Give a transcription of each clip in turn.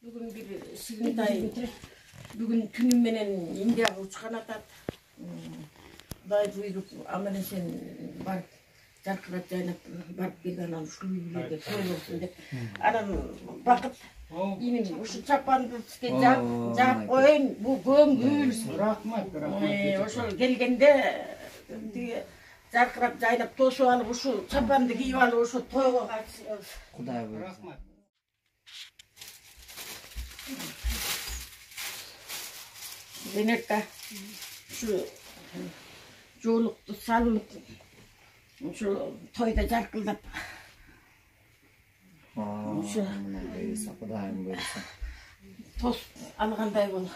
Bugün bir Sigintay, bugün tünüm menen Indiyaga uçkan atat. Day buyruk amelesen barıp, jarkırat jaynap barıp kelgen al uşul uygularga toy bolsun dep. Anam bakıp, inim uşu çapandı jap koyun, bu göңүл. Rahmat. Oşol kelgende jarkırat jaynap toşup alıp uşu çapandı kiyip alıp uşu toyga katışыбыз. Kuday buyursun. Rahmat. Benerka şu жолукту салып şu toyda жаркылдап Kudayım buyursun. тос алгандай болуп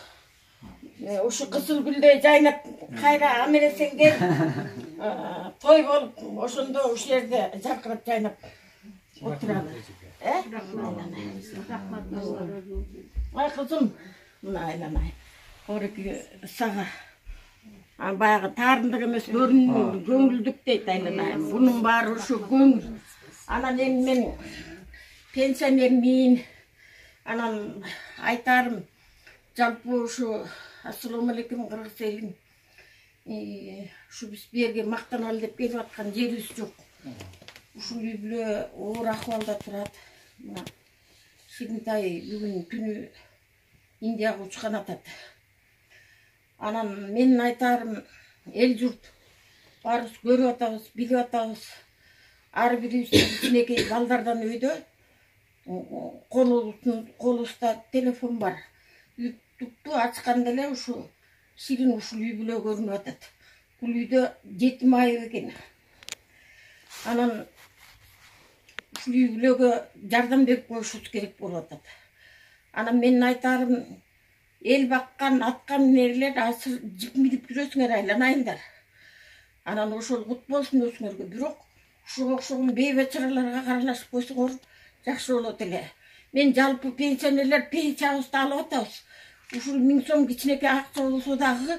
ушу кызыл гүлдөй жайнап кайра амелесең кел той болуп ошондо ушул жерде жаркырап жайнап отуралы ай кызым мына айланайын Орики сага баягы таарындык эмес көңүлдүк дейт айланайын. Бунун баары ушу көңүл. Анан эми мен пенсионермин. Анан айтарым жалпы ушу ассалому алейкум кыргыз элин. Ушу биз берге мактаналы деп келип аткан жерибиз жок. Ушул үй бүлө оор акыбалда турат. Мына Sigintay бүгүн түнү Индияга учкан атат. Анан менин айтарым эл журт баарыбыз көрүп атабыз, билип атабыз. Ар бирибиздин кичинекей балдардан өйдө колубузда телефон бар. Ютубту ачканда эле ушу Ширин ушул үй бүлө көрүнүп атат. Бул үйдө жетим айып экен. Анан ушул үй бүлөгө жардам берип коюшубуз керек болуп атат. Анан менин айтарым эл баккан, аткан нерлер азыр жип минип жүрөсүңөр айланайындар. Анан ошол кут болсун өзүңөргө, бирок ушуга окшогон бейбечараларга каралашып койсоңор жакшы болот эле. Мен жалпы пенсионерлер пенсиябызды алып атабыз. Ушул 1000 сом кичинекей акча болсо дагы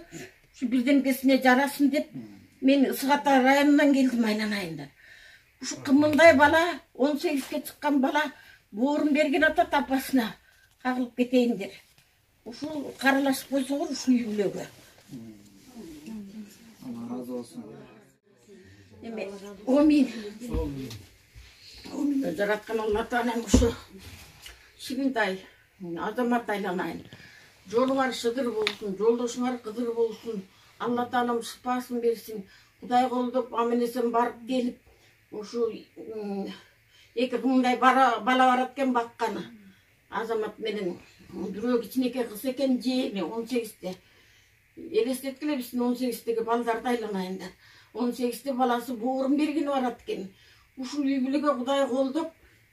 ушу бирдемкесине жарасын деп мен Ысык Ата районунан келдим айланайындар. Ушу кымындай бала 18ге чыккан бала боорун берген атат апасына. Кагылып кетейиндер. Ушул каралашып койсоңор ушул үй бүлөгө. Allah razı olsun. Эме, Омин жараткан Алла Таалам ушу Sigintay азамат айланайын. Жолуңар шыдыр болсун, жолдошуңар кыдыр болсун. Алла Таалам шыпасын берсин. Кудай колдоп амелесен барып келип, ушу эки кымдай бала барат экен бакканы. Азамат менен бирөө кичинекей кыз экен жээми 18-те. Элестеткиле биздин 18-теги балдарды айланайындар. 18-те баласы боорун бергени барат экен. Ушул үй бүлөгө Кудай колдоп,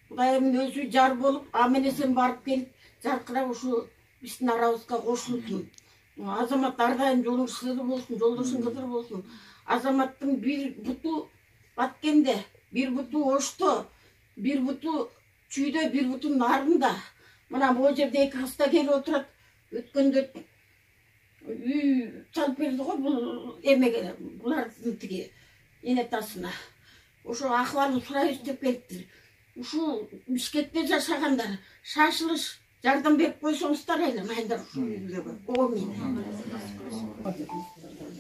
Кудайым өзү жар болуп, амелесен барып келип, жаркырап ушу биздин арабызга кошулсын. Азамат ар дайым жолуң сызыр болсун, жолдошуң кыдыр болсун. Азаматтын бир буту Баткенде, бир буту Ошто, бир буту Чүйдө, бир буту Нарында. Мына бул жерде эки кыз да келип отурат. Өткөндө үй чалып берди го бул эмеге, булардын тиги энетасына. Ошо акыбалын сурайбыз деп келиптир. Ушул Бишкекте жашагандар шашылыш жардам берип койсоңуздар айланайындар ушул үй бүлөгө. Омин.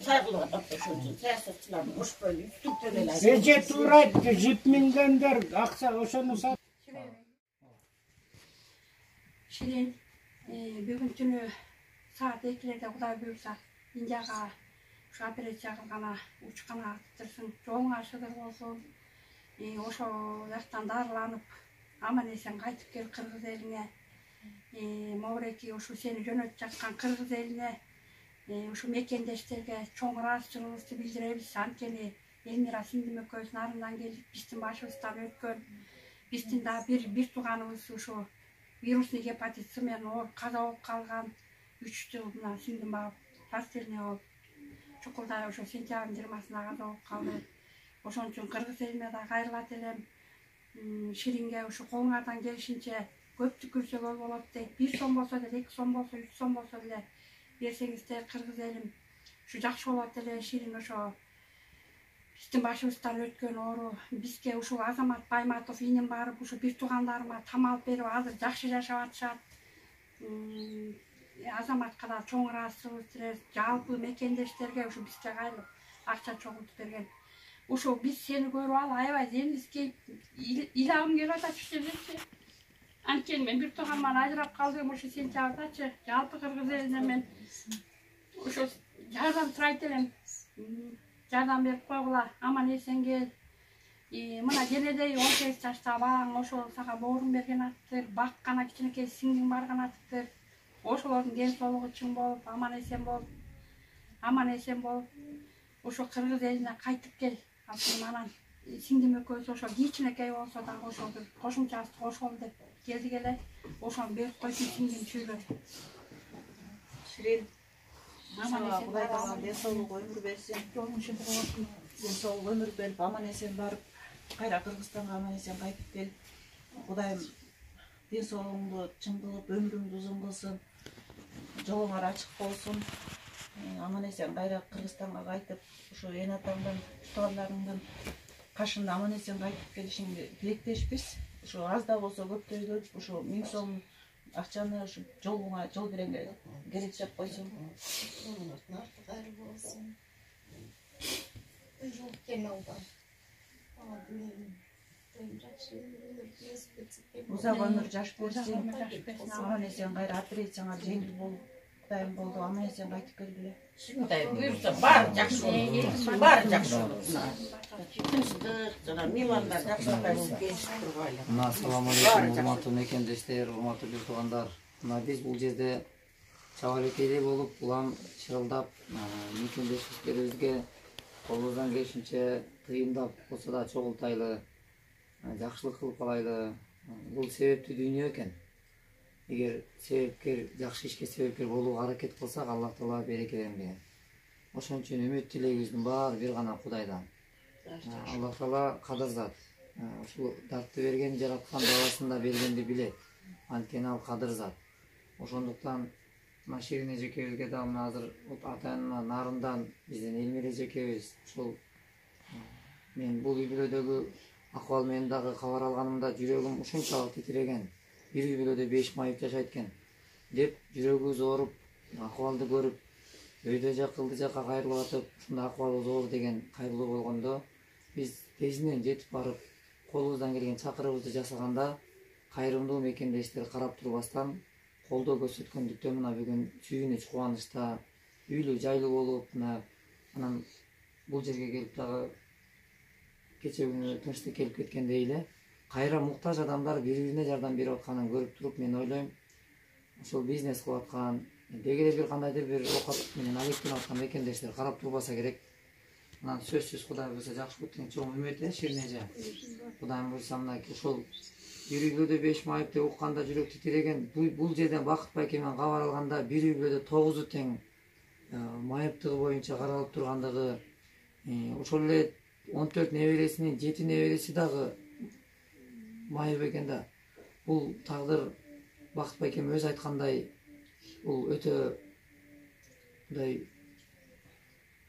Сайгылып атат ошол саясатчылардын ошпой үстүктөн эле. Эже турайт, жип мингендер акча ошону сат. Şirin, bugün tünü saat 2'lerde Kuday buyursa Indiyaga şu operasiya kılgana, uçkana attırsın, çoğun aşıdır olsun. Oşo yaktan darlanıp, aman esen kaytıp gel Kırgız eline. Mavreki oşu seni jönöt çakkan Kırgız eline. Oşu mekendeşlerge çoğun rahatsızlığımızı bildirebiliriz. Ankeni Elmira Sindime köyüsün arından gelip, bizden başımızdan ötkön. Bizden daha bir tuğanımız oşu viruslu hepatit C-men kaza olup kalgan 3 жылына сиңдим барып растерне болуп чукулдай ошо сентябрдын 20-сына каза болуп калды. Ошон үчүн Кыргыз элине да кайрылат элем. Ширинге ушу колуңардан келишинче көп түкүрсөгө болот дейт. 1 сом болсо деле, 2 сом болсо, 3 сом болсо деле берсеңиздер Кыргыз элим. Ушу жакшы болот эле. Ширин ошо биздин башыбыздан өткөн оору бизге ушул Азамат Байматов инем барып ушу бир туугандарыма там алып берип азыр жакшы жашап атышат. азаматка чоң ыраазычылык жалпы мекендештерге ушу бизге кайрылып акча чогултуп берген. Ошо биз сени көрүп алып аябай земдискейип ыйлагым келип атат ушул. Анткени мен бир тууганыман ажырап калдым ошо сентябрдачы. Жалпы кыргыз элине мен ошо жардам сурайт элем. Жардам берип койгула, аман эсен кел. Мына денедей 18 жашта балаң ошол сага боорун берген аттыр, баккана кичинекей сиңдиң барган аттыр. Ошолордун ден соолугу чың болуп, аман эсен болуп, ошо кыргыз элине кайтып кел. Анан сиңдим экөөбүз ошо кичинекей болсо дагы ошо бир кошумчасы кошолу деп келдик эле. Ошону берип койсун сиңдим чүйлөп. Ширин, Кудай Таала ден соолук өмүр берсин. Ден соолук өмүр берип, аман эсен барып, кайра Кыргызстанга аман эсен кайтып кел. Кудайым ден соолугуңду чың кылып, өмүрүңдү узун кылсын. Жолуңар ачык болсун. Аман эсен кайра Кыргызстанга кайтып, ошо эн атаңдан, туугандарыңдын кашында аман эсен кайтып келишиңди тилектешпиз. Ошо аз да болсо көптөйдү, ошо 1000 сом акчаны ошо жолуңа, жол беренге керектеп койсуң. Узак өмүр жаш берсин. Аман эсен кайра операцияңар жеңил болуп, Кудайым болду, аман эсен кайтып келгиле. Кудай буйрса баары жакшы болот. Баары жакшы болот. Тынчтык жана меймандар жакшылыкка келишип тургайлы. Assalamu alaikum, урматтуу мекендештер, урматтуу бир туугандар. Биз бул жерде чабалекейде болуп, улам чырылдап, мекендештерибизге колубуздан келишинче тыйындап болсо да чогултайлы, жакшылык кылып калайлы. Бул себептүү дүйнө экен. Эгер себепкер, жакшы ишке себепкер болууга аракет кылсак, Аллах Таала берекелендирет. Ошон үчүн үмүт тилегибиздин баары бир гана Кудайдан. Аллах Таала кадыр зат. Ушул дартты берген, жараткан, баласын да бергенди билет. Анткени ал кадыр зат. Ошондуктан мына Ширин эжекебизге да мына азыр атайын нарындан биздин Элмир эжекебиз ушул мен бул үй бүлөдөгү акыбал менен дагы кабар алганымда жүрөгүм ушунчалык титиреген. Бир үй бүлөдө 5 майып жашайт экен деп жүрөгүбүз ооруп, акыбалды көрүп, өйдө жакылды жакка кайрылып атып, ушундай акыбалыбыз оор деген кайгылуу болгондо биз тезинен жетип барып, колубуздан келген чакырыгыбызды жасаганда кайрымдуу мекендештер карап турбастан колдоо көрсөткөндүктөн мына бүгүн сүйүнүч, кубанычта, үйлүү, жайлуу болуп, анан бул жерге келип дагы кече күнү тынчтык келип кеткендей эле кайра муктаж адамдар бири-бирине жардам берип атканын көрүп туруп, мен ойлойм, ошол бизнес кылып аткан, деги эле бир кандайдыр бир оокат менен алектенип аткан мекендештер карап турбаса керек. Анан сөзсүз Кудай буйрса жакшы болот деген чоң үмүт Ширин эже. Кудайым буйрса мына ошол бир үй бүлөдө 5 майып деп укканда жүрөк титиреген, бул жерден Бакыт байкемден кабар алганда бир үй бүлөдө 9 тең майыптыгы боюнча каралып тургандыгы, ошол эле 14 небересинин 7 небереси дагы майып экен да. Бул тагдыр Бакыт байкем өзү айткандай, бул өтө мындай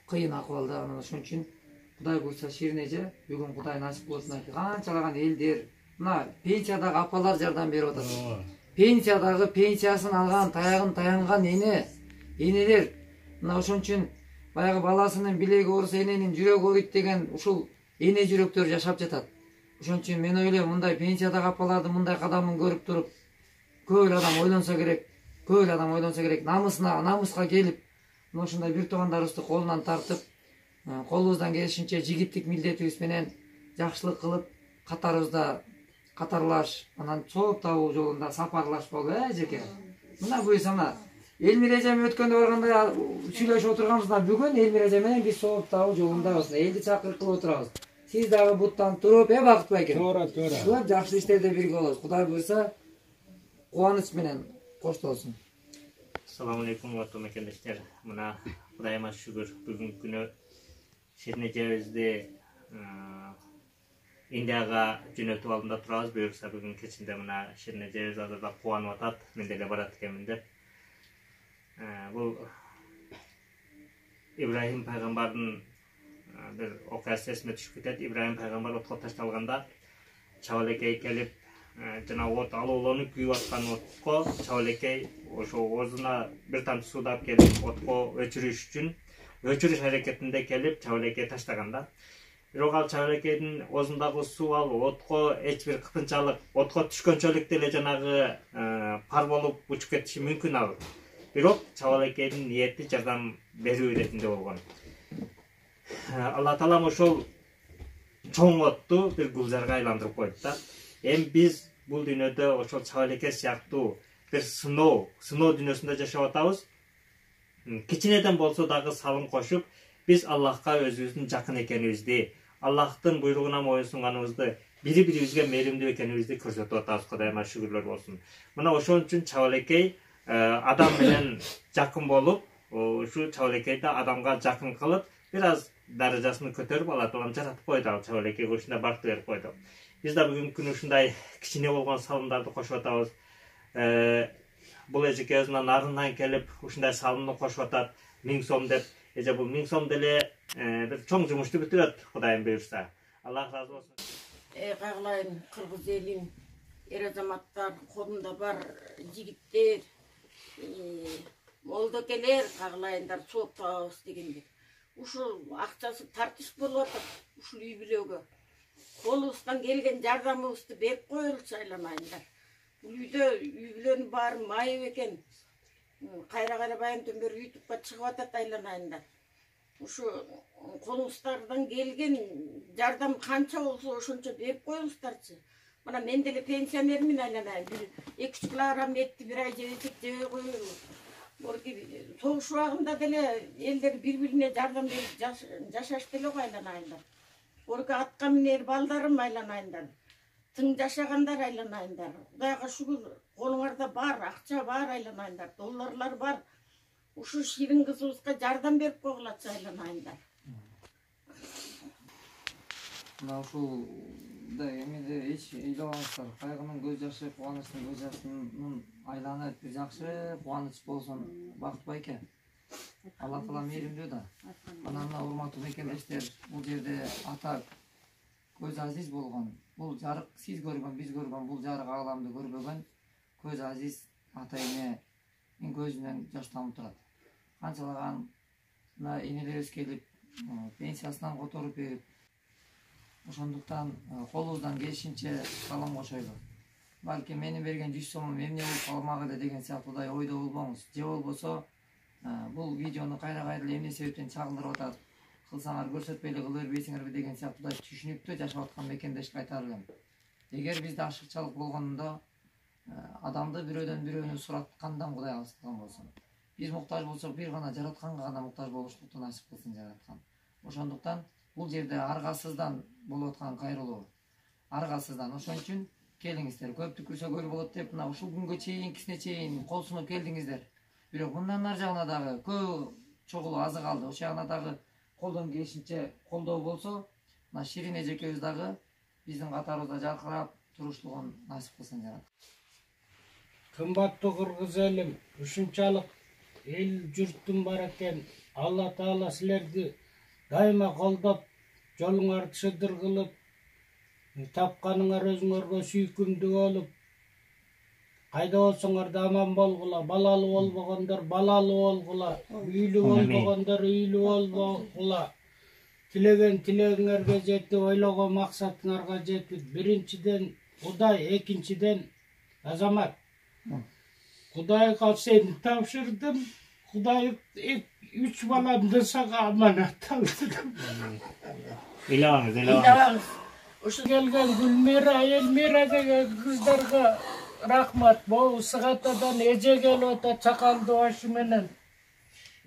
кыйын акыбалда. Анан ошон үчүн Кудай буйрса Ширин эже бүгүн Кудай насип кылсын, канчалаган элдер, мына пенсиядагы апалар жардам берип атат. Пенсиядагы пенсиясын алган, таягын таянган энелер, мына ошон үчүн баягы баласынын билеги ооруса эненин жүрөгү ооруйт деген ушул эне жүрөктөр жашап жатат. Ошон үчүн мен ойлойм, мындай пенсиядагы апалардын мындай кадамын көрүп туруп, көп адам ойлонсо керек, намыска келип, ушундай бир туугандарыбызды колунан тартып, колубуздан келишинче жигиттик милдетибиз менен жакшылык кылып, катарыбызда катарлаш, анан сооп табуу жолунда сапарлашпалы, эжеке. Мына буйрса мына Элмир эжем өткөндө барганда сүйлөшүп отурганбызда, бүгүн Элмир эже менен биз сооп табуу жолундабыз, элди чакырып кылып отурабыз. Сиз дагы буттан туруп, Бакыт байке. Туура. Жакшы иштерде бирге болобуз. Кудай буйрса кубаныч менен коштолсун. Assalamu alaikum урматтуу мекендештер. Мына Кудайыма шүгүр, бүгүнкү күнү Ширин эжебизди Индияга жөнөтүп алдында турабыз. Буюрса бүгүн кечинде мына Ширин эжебиз азырда кубанып атат, мен деле барат экенмин деп. Бул Ибрахим пайгамбардын бир окуясы эсиме түшүп кетет. Ибрахим пайгамбар отко ташталганда чабалекей келип, жана от алууланып күйүп аткан отко чабалекей ошо оозуна бир тамчы сууду алып келип отко өчүрүш аракетинде келип чабалекей таштаган да. Бирок ал чабалекейдин оозундагы суу ал отко эч бир кытынчалык, отко түшкөнчөлүк деле жанагы пар болуп учуп кетиши мүмкүн ал. Бирок чабалекейдин ниети жардам берүү иретинде болгон. Алла таалам ошол чоң отту бир гүлзарга айландырып койду да. Эми биз бул дүйнөдө ошол чабалекей сыяктуу бир сыноо дүйнөсүндө жашап атабыз. Кичинеден болсо дагы салым кошуп, биз Аллахка өзүбүздүн жакын экенибизди, Аллахтын буйругуна моюнсунганыбызды, бири-бирибизге мээримдүү экенибизди көрсөтүп атабыз. Кудайыма шүгүрлөр болсун. Мына ошон үчүн чабалекей адам менен жакын болуп, ушу чабалекейди адамга жакын кылып, бир аз даражасын көтөрүп, Алла таалам жаратып койду, ал чабалекейге ушундай бакыт берип койду. Биз да бүгүнкү күнү ушундай кичине болгон салымдарды кошуп атабыз. Бул эжекебиздин нарынан келип ушундай салымды кошуп атат, 1000 сом деп. Эже бул 1000 сом деле бир чоң жумушту бүтүрөт, Кудайым буйрса. Аллах разы болсун. Кагылайын кыргыз элин, эр азаматтар, колунда бар жигиттер, молдокелер кагылайындар, сооп табабыз дегендер. Ушул акчасы тартыш болуп атат, ушул үй бүлөгө. Колубуздан келген жардамыбызды берип коелучу айланайындар. Бул үйдө үй бүлөнүн баары майып экен. Кайра байымдан бери ютубка чыгып атат айланайындар. Ушу колуңуздардан келген жардам канча болсо ошончо берип коюңуздарчы. Мына мен деле пенсионермин айланайын. 2-3 килограмм этти бир ай жебесек жебей койбойбуз. Согуш убагында деле элдер бири-бирине жардам берип жашаш деле го айланайындар. Атка минер балдарым айланайындар. Тың жашагандар айланайындар. Кудайга шүгүр, колуңарда бар, акча бар айланайындар, долларлар бар. Ушу ширин кызыбызга жардам берип койгулачы айланайындар. Мына ушул да эмеде эч ыйлабаңыздар. Кайгынын көз жашы, кубанычтын көз жашынын айланып бир жакшы кубаныч болсун, бакыт байке. Алла таала мээримдүү да. Мына урматтуу мекендештер, бул жерде ата көз азиз болгон. Бул жарык сиз көргөн, биз көргөн бул жарык ааламды көрбөгөн көз азиз ата эненин көзүнөн жаш тамып турат. Канчалаган энелерибиз келип пенсиясынан которуп берип, ошондуктан колубуздан келишинче салам кошойлу. Балки менин берген 100 сомум эмне болуп калмак эле деген сыяктуудай ойдо болбоңуз. Же болбосо бул видеону кайра эле эмне себептен чагылдырып атат, кылсаңар көрсөтпөй эле кыла бербейсиңерби деген сыяктуудай түшүнүктүү жашап аткан мекендешке айтар элем. Эгер бизде ашыкчалык болгондо адамды бирөөнү сураткандан Кудай алыстаган болсун. Биз муктаж болсок бир гана жаратканга гана муктаж болуштукту насип кылсын жараткан. Ошондуктан бул жерде аргасыздан болуп аткан кайрылуу. Аргасыздан. Ошон үчүн келиңиздер. Көптү күрсө көл болот деп мына ушул күнгө чейинкисине чейин кол сунуп келдиңиздер. Бирок мындан нар жагына дагы көп чогулуу азы калды. Ошол жагына дагы колдон келишинче колдоо болсо, мына Ширин эжекебиз дагы биздин катарыбызда жаркырап туруштугун насип кылсын жараткан. Кымбаттуу кыргыз элим, ушунчалык эл журттун бар экен. Алла таала силерди дайыма колдоп, жолуңарды шыдыр кылып, тапканыңар өзүңөргө сүйкүмдүү болуп, кайда болсоңор да аман болгула, балалуу болбогондор балалуу болгула, үйлүү болбогондор үйлүү болгула. Тилеген тилегиңерге жетип, ойлогон максатыңарга жетип, биринчиден Кудай, экинчиден Азамат. Кудайга сени тапшырдым. Кудай 3 баламды сага аманат алдым. Ыйлабаңыз. Ушу келген Гүлмира, Элмира деген кыздарга рахмат. Боо Сыгатадан эже келип атат чакалды башы менен.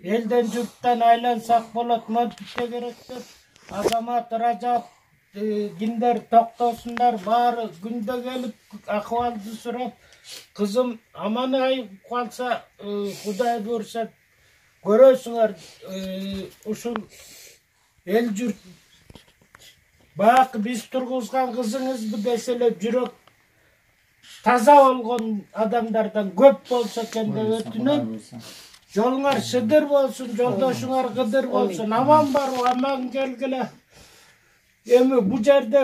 Элден журттан айлансак болот, мынтип керек деп. Азамат, Ражап, киндер токтосундар, баары күндө келип акыбалды сурап, кызым аман айып калса, Кудай буйрса көрөсүңөр, ушул эл журт баягы биз тургузган кызыңызды деселеп жүрөк таза болгон адамдардан көп болсо экен деп өтүнөм. Жолуңар шыдыр болсун, жолдошуңар кыдыр болсун, аман баруу, аман келгиле. Эми бу жерде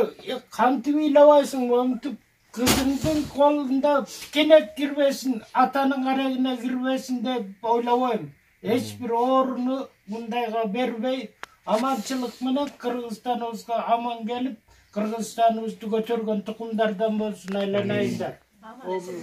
кантип ыйлабайсың, монтип kızımdın kolunda kenet girmesin, atanın arayına girmesin de oylamayım. Hiçbir oğrunu bundayga berbey, amançılık menen Kırgızstanımızga aman gelip, Kırgızstanımızды götürgen tukumlardan bolsun aylanayınlar. Aman esen